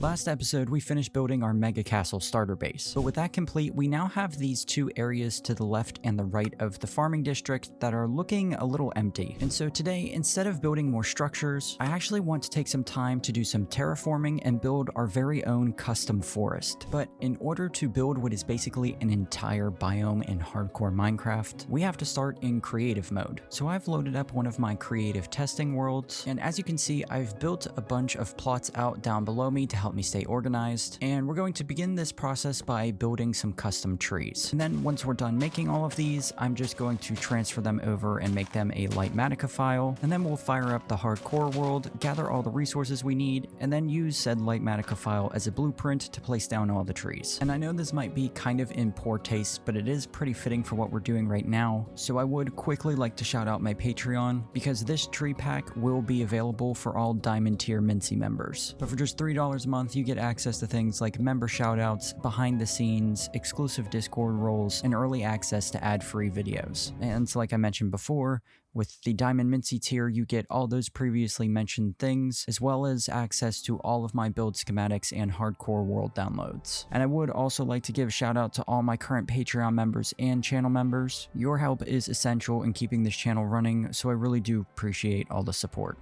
Last episode, we finished building our mega castle starter base, but with that complete, we now have these two areas to the left and the right of the farming district that are looking a little empty. And so today, instead of building more structures, I actually want to take some time to do some terraforming and build our very own custom forest. But in order to build what is basically an entire biome in hardcore Minecraft, we have to start in creative mode. So I've loaded up one of my creative testing worlds, and as you can see, I've built a bunch of plots out down below me to help me stay organized, and we're going to begin this process by building some custom trees. And then once we're done making all of these, I'm just going to transfer them over and make them a Lightmatica file, and then we'll fire up the hardcore world, gather all the resources we need, and then use said Lightmatica file as a blueprint to place down all the trees. And I know this might be kind of in poor taste, but it is pretty fitting for what we're doing right now, so I would quickly like to shout out my Patreon, because this tree pack will be available for all Diamond Tier Mincy members. But for just $3 a month, you get access to things like member shoutouts, behind the scenes, exclusive Discord roles, and early access to ad-free videos. And like I mentioned before, with the Diamond Mincy tier, you get all those previously mentioned things, as well as access to all of my build schematics and hardcore world downloads. And I would also like to give a shout out to all my current Patreon members and channel members. Your help is essential in keeping this channel running, so I really do appreciate all the support.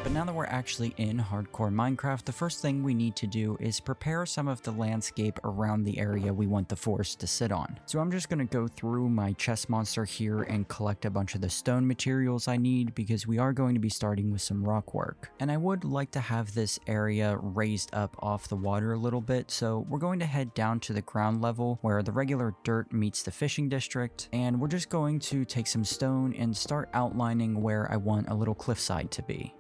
But now that we're actually in hardcore Minecraft, the first thing we need to do is prepare some of the landscape around the area we want the forest to sit on. So I'm just going to go through my chest monster here and collect a bunch of the stone materials I need, because we are going to be starting with some rock work. And I would like to have this area raised up off the water a little bit, so we're going to head down to the ground level where the regular dirt meets the fishing district, and we're just going to take some stone and start outlining where I want a little cliffside to be.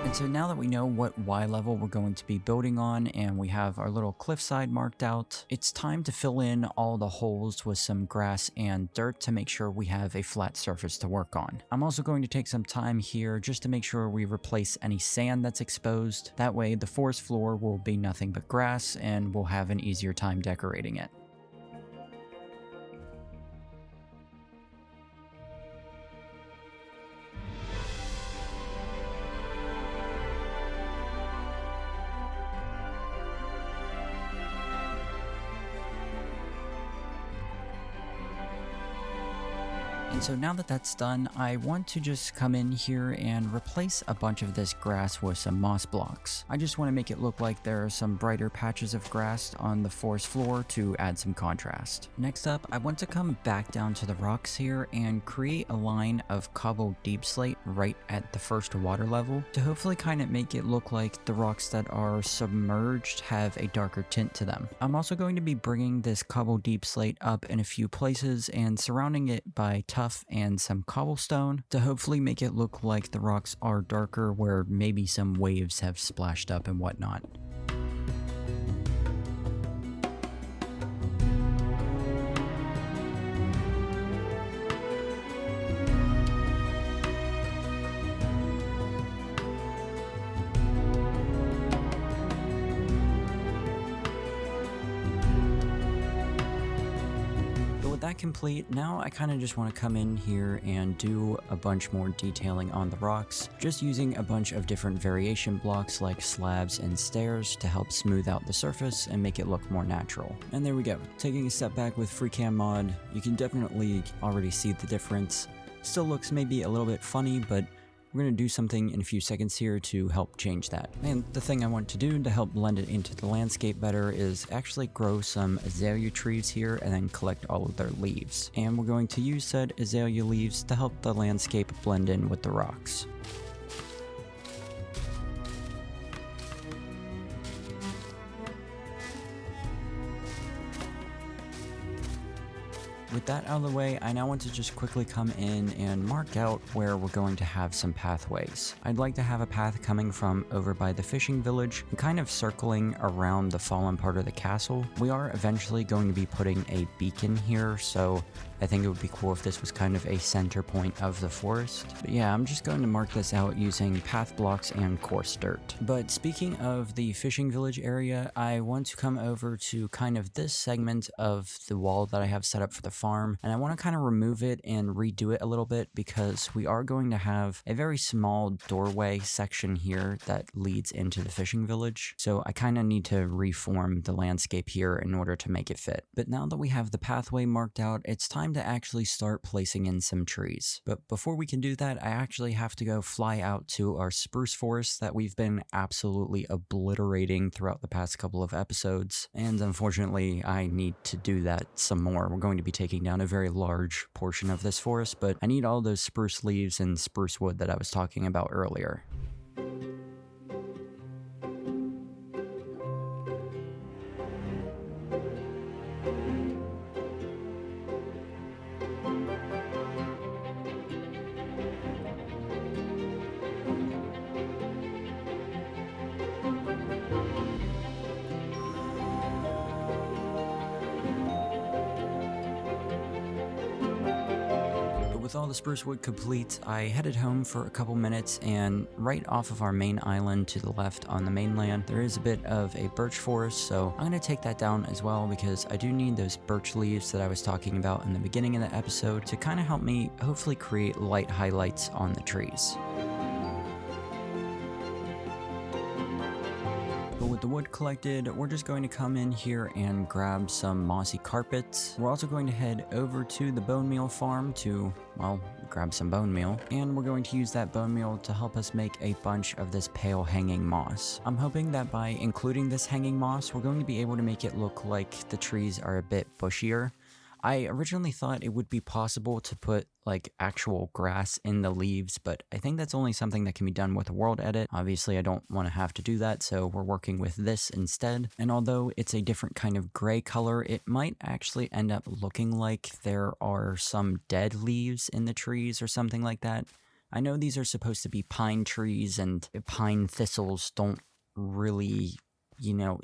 And so now that we know what Y level we're going to be building on and we have our little cliffside marked out, it's time to fill in all the holes with some grass and dirt to make sure we have a flat surface to work on. I'm also going to take some time here just to make sure we replace any sand that's exposed. That way the forest floor will be nothing but grass and we'll have an easier time decorating it. And so now that that's done, I want to just come in here and replace a bunch of this grass with some moss blocks. I just want to make it look like there are some brighter patches of grass on the forest floor to add some contrast. Next up, I want to come back down to the rocks here and create a line of cobbled deep slate right at the first water level to hopefully kind of make it look like the rocks that are submerged have a darker tint to them. I'm also going to be bringing this cobbled deep slate up in a few places and surrounding it by tuff and some cobblestone to hopefully make it look like the rocks are darker where maybe some waves have splashed up and whatnot. Complete. Now I kind of just want to come in here and do a bunch more detailing on the rocks, just using a bunch of different variation blocks like slabs and stairs to help smooth out the surface and make it look more natural. And there we go. Taking a step back with FreeCam Mod, you can definitely already see the difference. Still looks maybe a little bit funny, but we're going to do something in a few seconds here to help change that. And the thing I want to do to help blend it into the landscape better is actually grow some azalea trees here and then collect all of their leaves. And we're going to use said azalea leaves to help the landscape blend in with the rocks. With that out of the way, I now want to just quickly come in and mark out where we're going to have some pathways. I'd like to have a path coming from over by the fishing village and kind of circling around the fallen part of the castle. We are eventually going to be putting a beacon here, so I think it would be cool if this was kind of a center point of the forest. But yeah, I'm just going to mark this out using path blocks and coarse dirt. But speaking of the fishing village area, I want to come over to kind of this segment of the wall that I have set up for the farm, and I want to kind of remove it and redo it a little bit because we are going to have a very small doorway section here that leads into the fishing village. So I kind of need to reform the landscape here in order to make it fit. But now that we have the pathway marked out, it's time to actually start placing in some trees. But before we can do that, I actually have to go fly out to our spruce forest that we've been absolutely obliterating throughout the past couple of episodes. And unfortunately, I need to do that some more. We're going to be taking down a very large portion of this forest, but I need all those spruce leaves and spruce wood that I was talking about earlier. With all the spruce wood complete, I headed home for a couple minutes, and right off of our main island to the left on the mainland, there is a bit of a birch forest, so I'm going to take that down as well because I do need those birch leaves that I was talking about in the beginning of the episode to kind of help me hopefully create light highlights on the trees. But with the wood collected, we're just going to come in here and grab some mossy carpets. We're also going to head over to the bone meal farm to, well, grab some bone meal. And we're going to use that bone meal to help us make a bunch of this pale hanging moss. I'm hoping that by including this hanging moss, we're going to be able to make it look like the trees are a bit bushier. I originally thought it would be possible to put like actual grass in the leaves, but I think that's only something that can be done with a world edit. Obviously, I don't want to have to do that, so we're working with this instead. And although it's a different kind of gray color, it might actually end up looking like there are some dead leaves in the trees or something like that. I know these are supposed to be pine trees, and pine thistles don't really,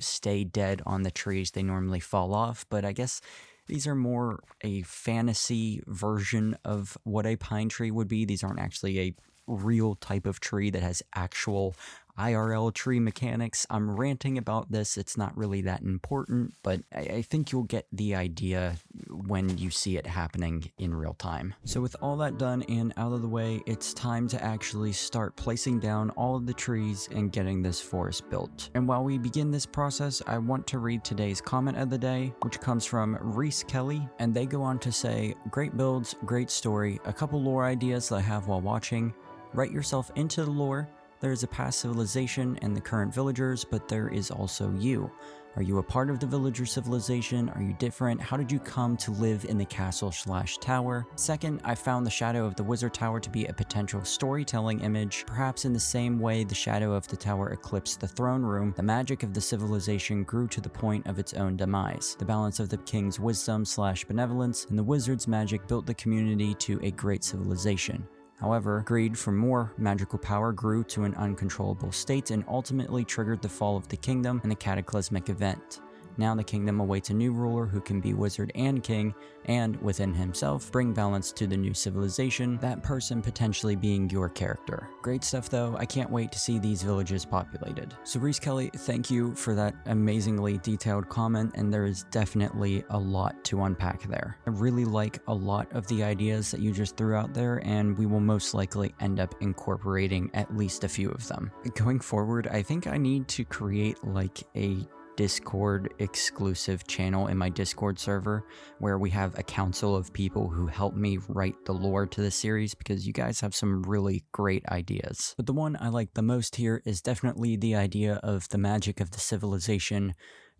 stay dead on the trees. They normally fall off, but I guess these are more a fantasy version of what a pine tree would be. These aren't actually a real type of tree that has actual IRL tree mechanics. I'm ranting about this. It's not really that important, but I think you'll get the idea when you see it happening in real time. So with all that done and out of the way, it's time to actually start placing down all of the trees and getting this forest built. And while we begin this process, I want to read today's comment of the day, which comes from Reese Kelly, and they go on to say, "Great builds, great story, a couple lore ideas that I have while watching. Write yourself into the lore. There is a past civilization and the current villagers, but there is also you. Are you a part of the villager civilization? Are you different? How did you come to live in the castle/tower? Second, I found the shadow of the wizard tower to be a potential storytelling image. Perhaps in the same way the shadow of the tower eclipsed the throne room, the magic of the civilization grew to the point of its own demise. The balance of the king's wisdom/benevolence and the wizard's magic built the community to a great civilization. However, greed for more magical power grew to an uncontrollable state and ultimately triggered the fall of the kingdom and the cataclysmic event. Now the kingdom awaits a new ruler who can be wizard and king, and, within himself, bring balance to the new civilization, that person potentially being your character." Great stuff though, I can't wait to see these villages populated. So Reese Kelly, thank you for that amazingly detailed comment, and there is definitely a lot to unpack there. I really like a lot of the ideas that you just threw out there, and we will most likely end up incorporating at least a few of them. Going forward, I think I need to create like a Discord exclusive channel in my Discord server where we have a council of people who help me write the lore to the series, because you guys have some really great ideas. But the one I like the most here is definitely the idea of the magic of the civilization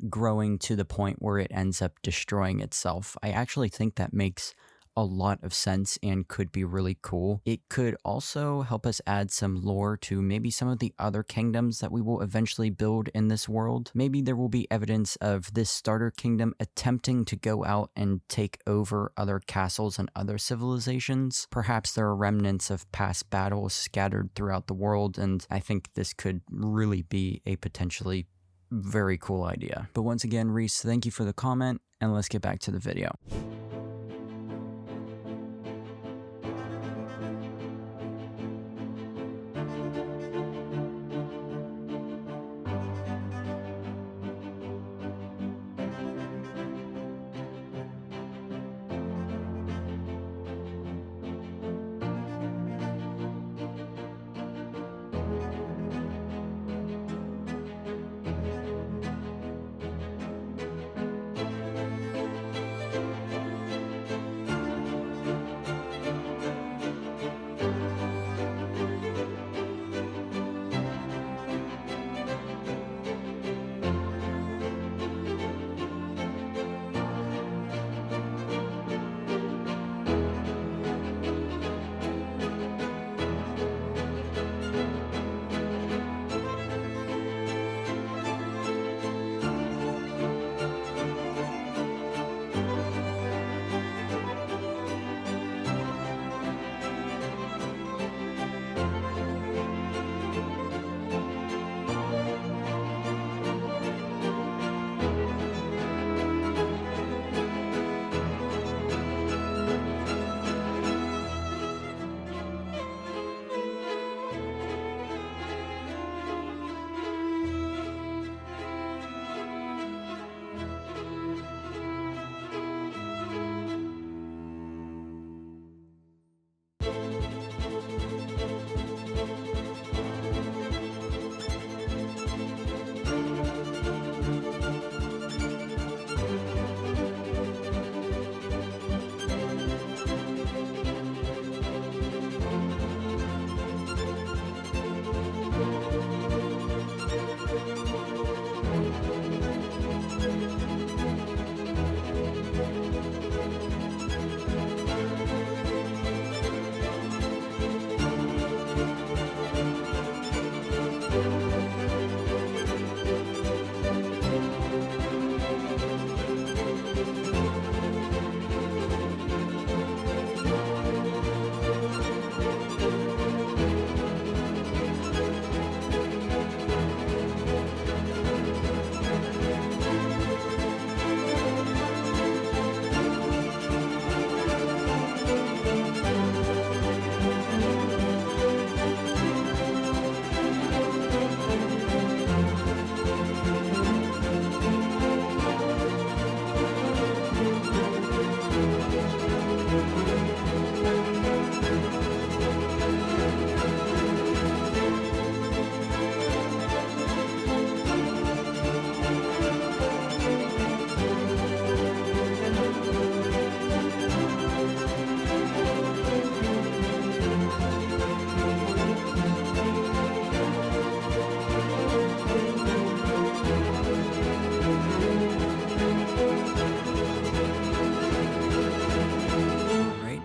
growing to the point where it ends up destroying itself. I actually think that makes a lot of sense and could be really cool. It could also help us add some lore to maybe some of the other kingdoms that we will eventually build in this world. Maybe there will be evidence of this starter kingdom attempting to go out and take over other castles and other civilizations. Perhaps there are remnants of past battles scattered throughout the world, and I think this could really be a potentially very cool idea. But once again, Reese, thank you for the comment, and let's get back to the video.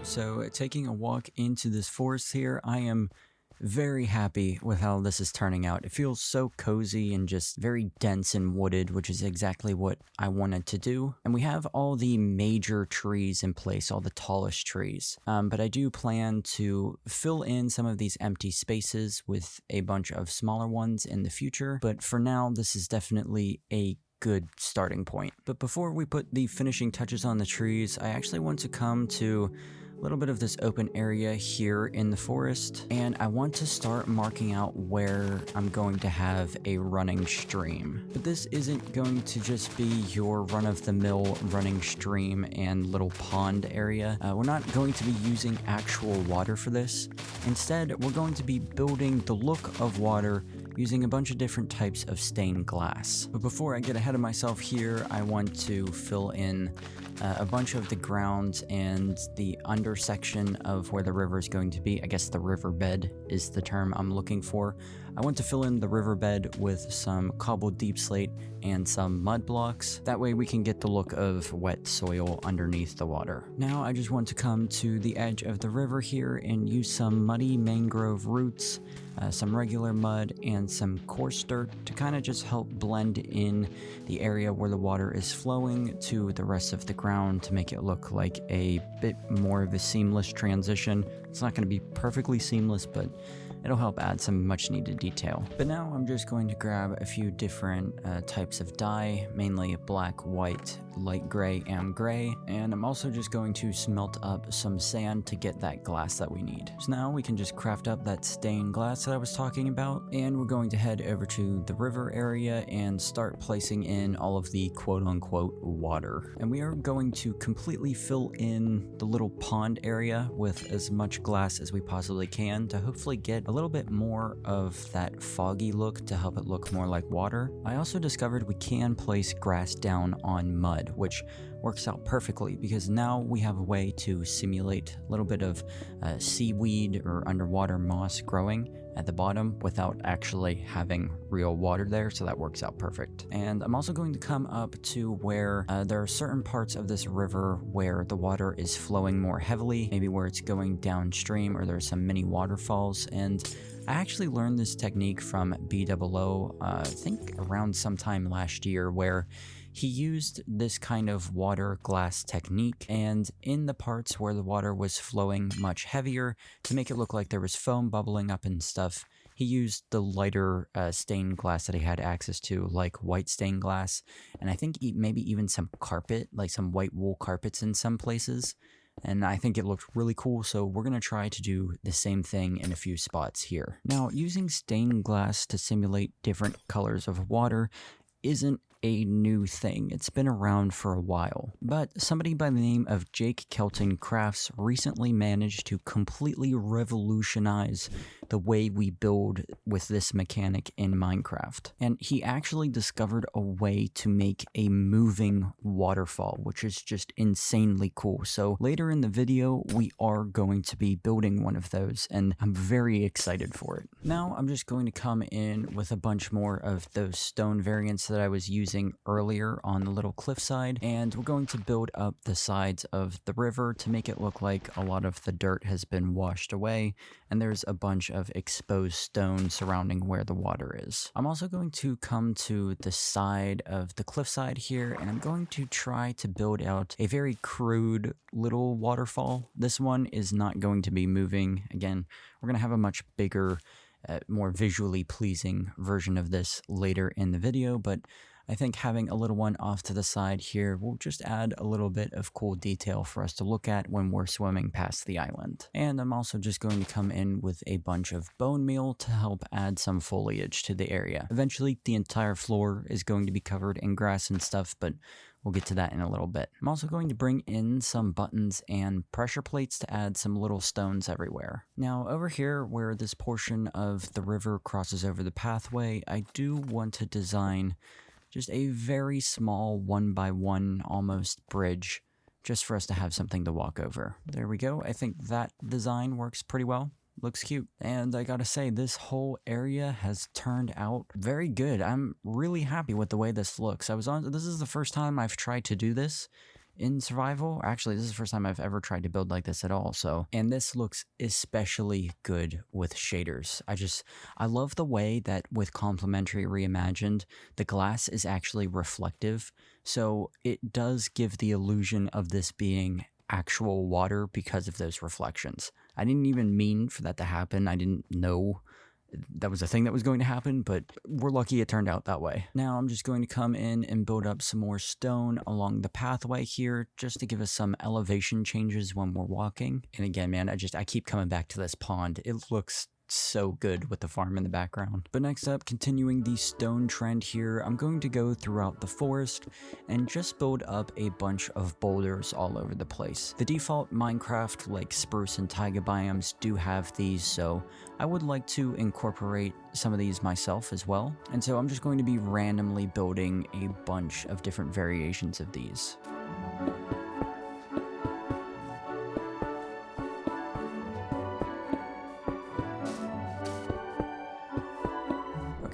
So taking a walk into this forest here, I am very happy with how this is turning out. It feels so cozy and just very dense and wooded, which is exactly what I wanted to do. And we have all the major trees in place, all the tallest trees. But I do plan to fill in some of these empty spaces with a bunch of smaller ones in the future. But for now, this is definitely a good starting point. But before we put the finishing touches on the trees, I actually want to come to a little bit of this open area here in the forest, and I want to start marking out where I'm going to have a running stream. But this isn't going to just be your run-of-the-mill running stream and little pond area. We're not going to be using actual water for this. Instead, we're going to be building the look of water using a bunch of different types of stained glass. But before I get ahead of myself here, I want to fill in a bunch of the ground and the undersection of where the river is going to be. I guess the riverbed is the term I'm looking for. I want to fill in the riverbed with some cobbled deep slate and some mud blocks. That way we can get the look of wet soil underneath the water. Now I just want to come to the edge of the river here and use some muddy mangrove roots, some regular mud, and some coarse dirt to kind of just help blend in the area where the water is flowing to the rest of the ground to make it look like a bit more of a seamless transition. It's not going to be perfectly seamless, but it'll help add some much needed detail. But now I'm just going to grab a few different types of dye, mainly black, white, light gray, and gray, and I'm also just going to smelt up some sand to get that glass that we need. So now we can just craft up that stained glass that I was talking about, and we're going to head over to the river area and start placing in all of the quote-unquote water. And we are going to completely fill in the little pond area with as much glass as we possibly can to hopefully get a little bit more of that foggy look to help it look more like water. I also discovered we can place grass down on mud, which works out perfectly because now we have a way to simulate a little bit of seaweed or underwater moss growing at the bottom without actually having real water there, so that works out perfect. And I'm also going to come up to where there are certain parts of this river where the water is flowing more heavily, maybe where it's going downstream or there's some mini waterfalls, and I actually learned this technique from BOO, I think around sometime last year, where he used this kind of water glass technique, and in the parts where the water was flowing much heavier, to make it look like there was foam bubbling up and stuff, he used the lighter stained glass that he had access to, like white stained glass, and I think maybe even some carpet, like some white wool carpets in some places. And I think it looked really cool, so we're going to try to do the same thing in a few spots here. Now, using stained glass to simulate different colors of water isn't a new thing. It's been around for a while. But somebody by the name of Jake Kelton Crafts recently managed to completely revolutionize the way we build with this mechanic in Minecraft. And he actually discovered a way to make a moving waterfall, which is just insanely cool. So later in the video, we are going to be building one of those, and I'm very excited for it. Now I'm just going to come in with a bunch more of those stone variants that I was using earlier on the little cliffside, and we're going to build up the sides of the river to make it look like a lot of the dirt has been washed away, and there's a bunch of exposed stone surrounding where the water is. I'm also going to come to the side of the cliffside here, and I'm going to try to build out a very crude little waterfall. This one is not going to be moving. Again, we're going to have a much bigger, more visually pleasing version of this later in the video, but I think having a little one off to the side here will just add a little bit of cool detail for us to look at when we're swimming past the island. And I'm also just going to come in with a bunch of bone meal to help add some foliage to the area. Eventually, the entire floor is going to be covered in grass and stuff, but we'll get to that in a little bit. I'm also going to bring in some buttons and pressure plates to add some little stones everywhere. Now, over here where this portion of the river crosses over the pathway, I do want to design just a very small 1x1 almost bridge, just for us to have something to walk over. There we go. I think that design works pretty well. Looks cute. And I gotta say, this whole area has turned out very good. I'm really happy with the way this looks. This is the first time I've tried to do this in survival. Actually, this is the first time I've ever tried to build like this at all. And this looks especially good with shaders. I love the way that with Complementary Reimagined, the glass is actually reflective. So it does give the illusion of this being actual water because of those reflections. I didn't even mean for that to happen. I didn't know that was a thing that was going to happen, but we're lucky it turned out that way. Now I'm just going to come in and build up some more stone along the pathway here just to give us some elevation changes when we're walking. And again, man, I keep coming back to this pond. It looks so good with the farm in the background. But next up, continuing the stone trend here, I'm going to go throughout the forest and just build up a bunch of boulders all over the place. The default Minecraft like spruce and taiga biomes do have these, so I would like to incorporate some of these myself as well. And so I'm just going to be randomly building a bunch of different variations of these.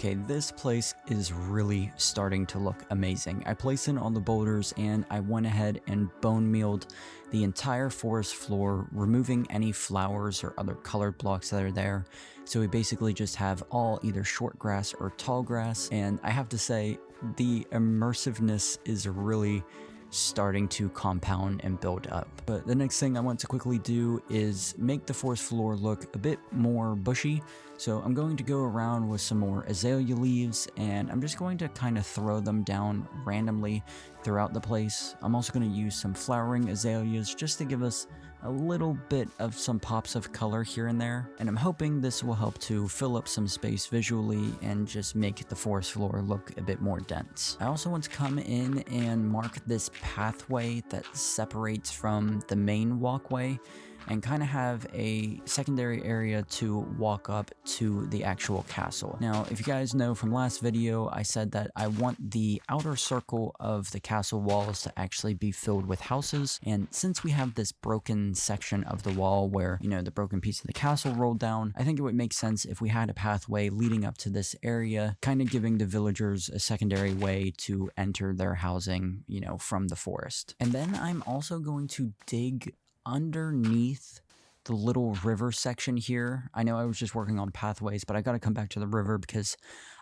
Okay, this place is really starting to look amazing. I placed in all the boulders and I went ahead and bone mealed the entire forest floor, removing any flowers or other colored blocks that are there. So we basically just have all either short grass or tall grass, and I have to say the immersiveness is really starting to compound and build up. But the next thing I want to quickly do is make the forest floor look a bit more bushy. So I'm going to go around with some more azalea leaves, and I'm just going to kind of throw them down randomly throughout the place. I'm also going to use some flowering azaleas just to give us a little bit of some pops of color here and there, and I'm hoping this will help to fill up some space visually and just make the forest floor look a bit more dense. I also want to come in and mark this pathway that separates from the main walkway and kind of have a secondary area to walk up to the actual castle. Now, if you guys know from last video, I said that I want the outer circle of the castle walls to actually be filled with houses, and since we have this broken section of the wall where, you know, the broken piece of the castle rolled down, I think it would make sense if we had a pathway leading up to this area, kind of giving the villagers a secondary way to enter their housing, you know, from the forest. And then I'm also going to dig underneath the little river section here. I know I was just working on pathways, but I got to come back to the river because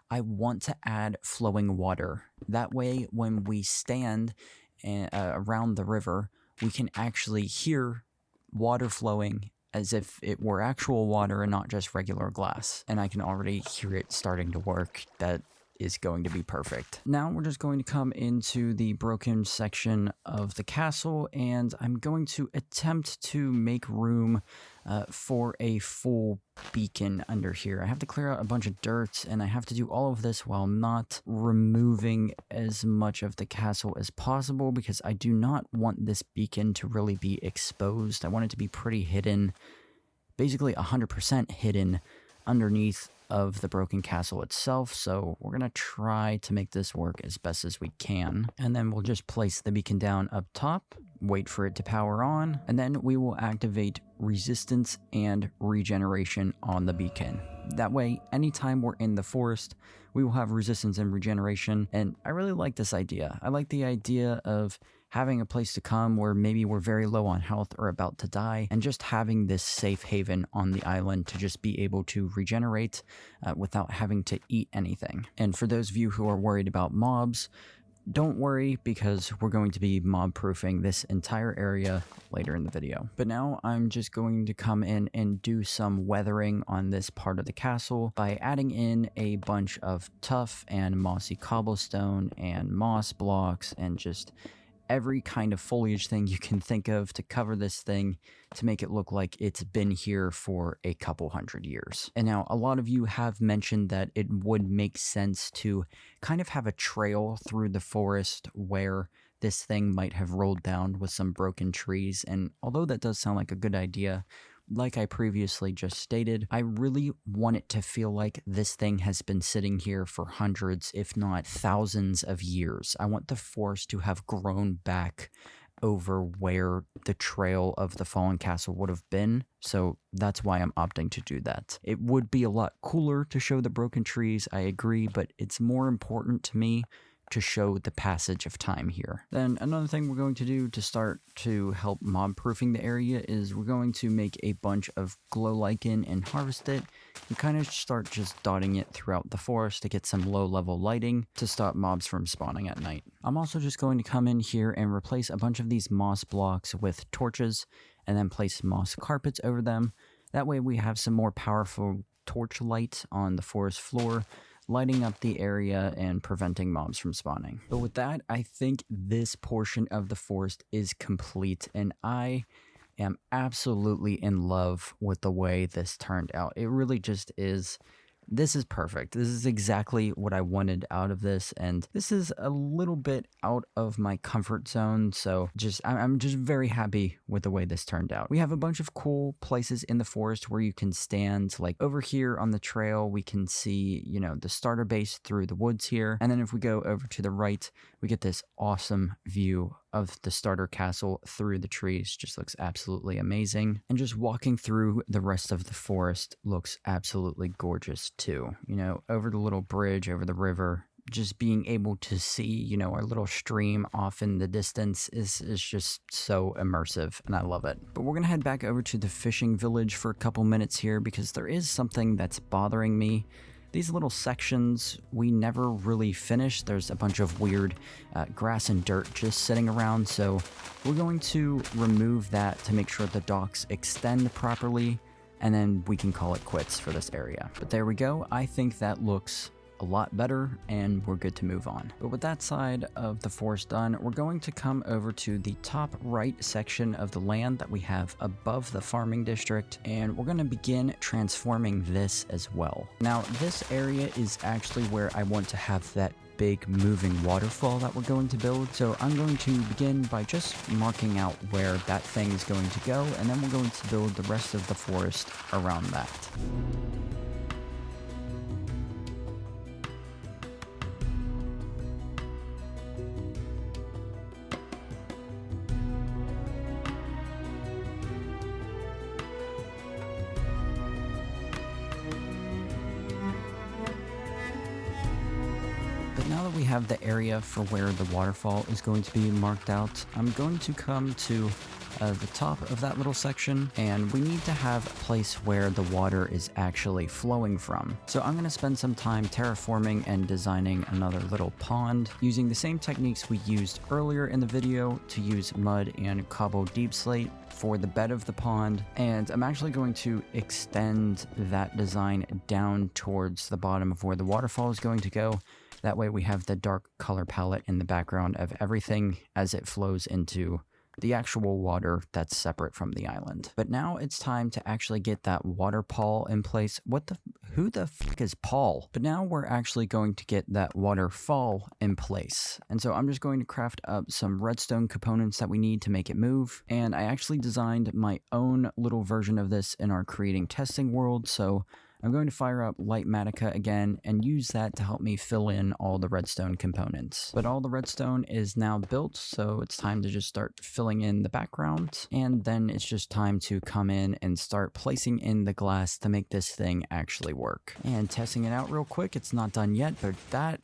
I want to add flowing water. That way, when we stand around the river, we can actually hear water flowing as if it were actual water and not just regular glass. And I can already hear it starting to work. That is going to be perfect. Now we're just going to come into the broken section of the castle, and I'm going to attempt to make room for a full beacon under here. I have to clear out a bunch of dirt, and I have to do all of this while not removing as much of the castle as possible because I do not want this beacon to really be exposed. I want it to be pretty hidden, basically 100% hidden underneath of the broken castle itself, so we're gonna try to make this work as best as we can. And then we'll just place the beacon down up top, wait for it to power on, and then we will activate resistance and regeneration on the beacon. That way, anytime we're in the forest, we will have resistance and regeneration, and I really like this idea. I like the idea of having a place to come where maybe we're very low on health or about to die, and just having this safe haven on the island to just be able to regenerate without having to eat anything. And for those of you who are worried about mobs, don't worry, because we're going to be mob proofing this entire area later in the video. But now I'm just going to come in and do some weathering on this part of the castle by adding in a bunch of tough and mossy cobblestone and moss blocks and just every kind of foliage thing you can think of to cover this thing to make it look like it's been here for a couple hundred years. And now a lot of you have mentioned that it would make sense to kind of have a trail through the forest where this thing might have rolled down with some broken trees. And although that does sound like a good idea, like I previously just stated, I really want it to feel like this thing has been sitting here for hundreds, if not thousands of years. I want the forest to have grown back over where the trail of the fallen castle would have been, so that's why I'm opting to do that. It would be a lot cooler to show the broken trees, I agree, but it's more important to me to show the passage of time here. Then another thing we're going to do to start to help mob proofing the area is we're going to make a bunch of glow lichen and harvest it and kind of start just dotting it throughout the forest to get some low level lighting to stop mobs from spawning at night. I'm also just going to come in here and replace a bunch of these moss blocks with torches and then place moss carpets over them. That way we have some more powerful torch light on the forest floor, lighting up the area and preventing mobs from spawning. But with that, I think this portion of the forest is complete, and I am absolutely in love with the way this turned out. It really just is. This is perfect. This is exactly what I wanted out of this, and this is a little bit out of my comfort zone, so I'm just very happy with the way this turned out. We have a bunch of cool places in the forest where you can stand. Like over here on the trail, we can see, you know, the starter base through the woods here, and then if we go over to the right, we get this awesome view of the starter castle through the trees just looks absolutely amazing. And just walking through the rest of the forest looks absolutely gorgeous too. You know, over the little bridge over the river, just being able to see, you know, our little stream off in the distance is just so immersive, and I love it. But we're gonna head back over to the fishing village for a couple minutes here because there is something that's bothering me. These little sections we never really finished. There's a bunch of weird grass and dirt just sitting around, so we're going to remove that to make sure the docks extend properly, and then we can call it quits for this area. But there we go. I think that looks a lot better, and we're good to move on. But with that side of the forest done, we're going to come over to the top right section of the land that we have above the farming district, and we're going to begin transforming this as well. Now, this area is actually where I want to have that big moving waterfall that we're going to build. So I'm going to begin by just marking out where that thing is going to go, and then we're going to build the rest of the forest around that. But now that we have the area for where the waterfall is going to be marked out, I'm going to come to the top of that little section, and we need to have a place where the water is actually flowing from. So I'm going to spend some time terraforming and designing another little pond using the same techniques we used earlier in the video to use mud and cobble deep slate for the bed of the pond, and I'm actually going to extend that design down towards the bottom of where the waterfall is going to go. That way we have the dark color palette in the background of everything as it flows into the actual water that's separate from the island. But now it's time to actually get that waterfall in place. Who the fuck is Paul? But now we're actually going to get that waterfall in place. And so I'm just going to craft up some redstone components that we need to make it move. And I actually designed my own little version of this in our creating testing world. So I'm going to fire up Lightmatica again and use that to help me fill in all the redstone components. But all the redstone is now built, so it's time to just start filling in the background. And then it's just time to come in and start placing in the glass to make this thing actually work. And testing it out real quick, it's not done yet, but that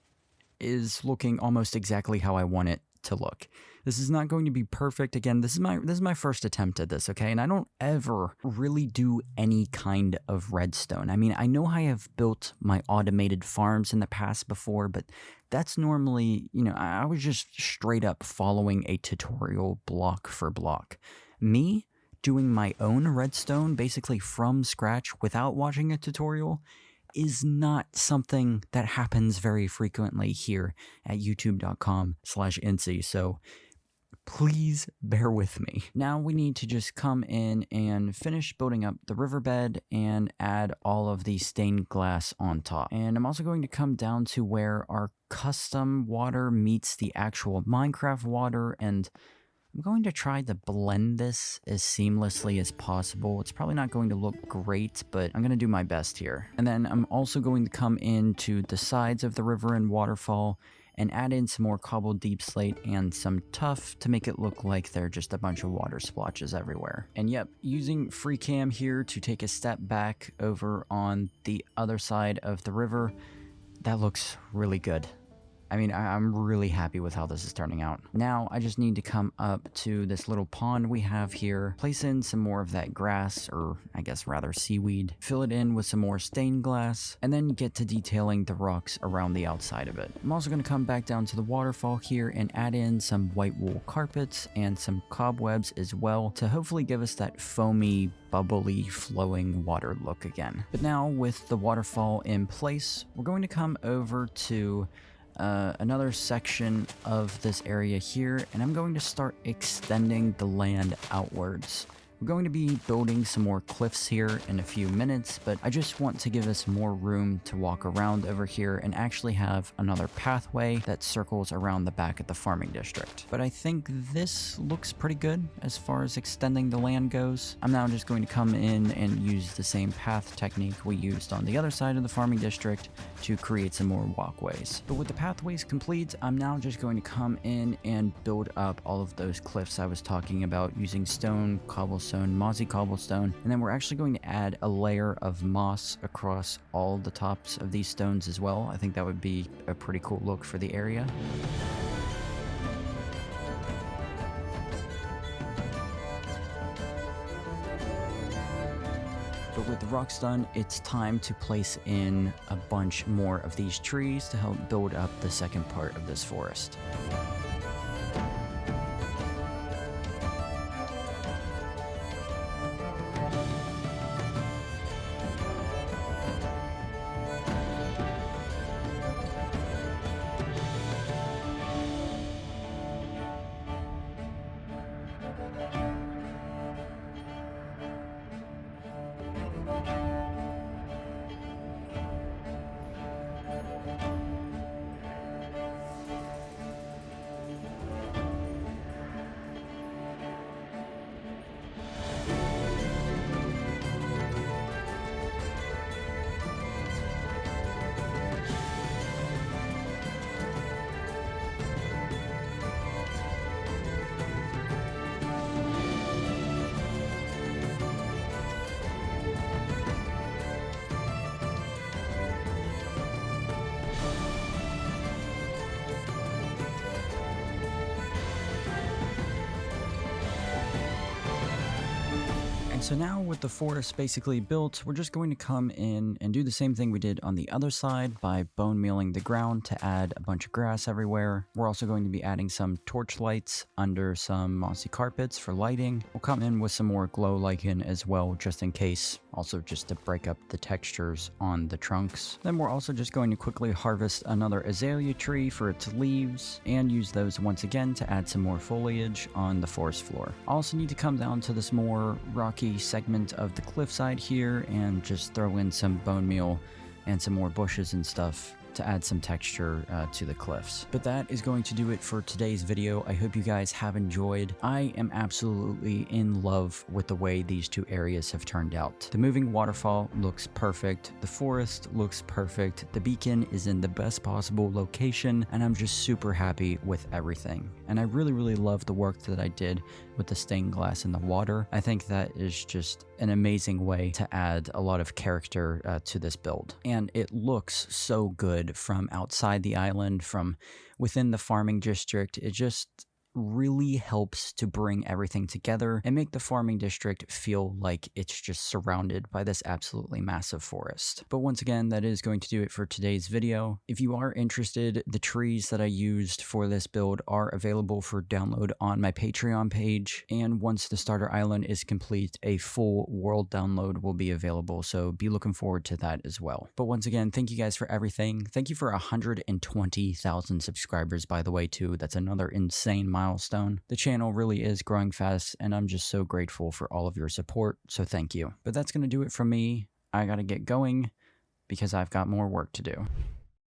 is looking almost exactly how I want it to look. This is not going to be perfect. Again, this is my first attempt at this, okay? And I don't ever really do any kind of redstone. I mean, I know I have built my automated farms in the past before, but that's normally, you know, I was just straight up following a tutorial block for block. Me doing my own redstone basically from scratch without watching a tutorial is not something that happens very frequently here at youtube.com/Incy. So please bear with me. Now we need to just come in and finish building up the riverbed and add all of the stained glass on top. And I'm also going to come down to where our custom water meets the actual Minecraft water, and I'm going to try to blend this as seamlessly as possible. It's probably not going to look great, but I'm going to do my best here. And then I'm also going to come into the sides of the river and waterfall and add in some more cobbled deep slate and some tuff to make it look like they're just a bunch of water splotches everywhere. And yep, using free cam here to take a step back over on the other side of the river, that looks really good. I mean, I'm really happy with how this is turning out. Now, I just need to come up to this little pond we have here, place in some more of that grass, or I guess rather seaweed, fill it in with some more stained glass, and then get to detailing the rocks around the outside of it. I'm also going to come back down to the waterfall here and add in some white wool carpets and some cobwebs as well to hopefully give us that foamy, bubbly, flowing water look again. But now, with the waterfall in place, we're going to come over to another section of this area here, and I'm going to start extending the land outwards We're going to be building some more cliffs here in a few minutes, but I just want to give us more room to walk around over here and actually have another pathway that circles around the back of the farming district. But I think this looks pretty good as far as extending the land goes. I'm now just going to come in and use the same path technique we used on the other side of the farming district to create some more walkways. But with the pathways complete, I'm now just going to come in and build up all of those cliffs I was talking about using stone, cobblestone, mossy cobblestone, and then we're actually going to add a layer of moss across all the tops of these stones as well. I think that would be a pretty cool look for the area. But with the rocks done, it's time to place in a bunch more of these trees to help build up the second part of this forest. So now with the forest basically built, we're just going to come in and do the same thing we did on the other side by bone mealing the ground to add a bunch of grass everywhere. We're also going to be adding some torch lights under some mossy carpets for lighting. We'll come in with some more glow lichen as well, just in case, also just to break up the textures on the trunks. Then we're also just going to quickly harvest another azalea tree for its leaves and use those once again to add some more foliage on the forest floor. I also need to come down to this more rocky segment of the cliffside here and just throw in some bone meal and some more bushes and stuff to add some texture to the cliffs. But that is going to do it for today's video. I hope you guys have enjoyed. I am absolutely in love with the way these two areas have turned out. The moving waterfall looks perfect. The forest looks perfect. The beacon is in the best possible location, and I'm just super happy with everything. And I really love the work that I did with the stained glass in the water. I think that is just an amazing way to add a lot of character to this build. And it looks so good from outside the island, from within the farming district. It just really helps to bring everything together and make the farming district feel like it's just surrounded by this absolutely massive forest. But once again, that is going to do it for today's video. If you are interested, the trees that I used for this build are available for download on my Patreon page, and once the starter island is complete, a full world download will be available, so be looking forward to that as well. But once again, thank you guys for everything. Thank you for 120,000 subscribers, by the way, too. That's another insane milestone. The channel really is growing fast, and I'm just so grateful for all of your support, so thank you. But that's going to do it from me. I gotta get going because I've got more work to do.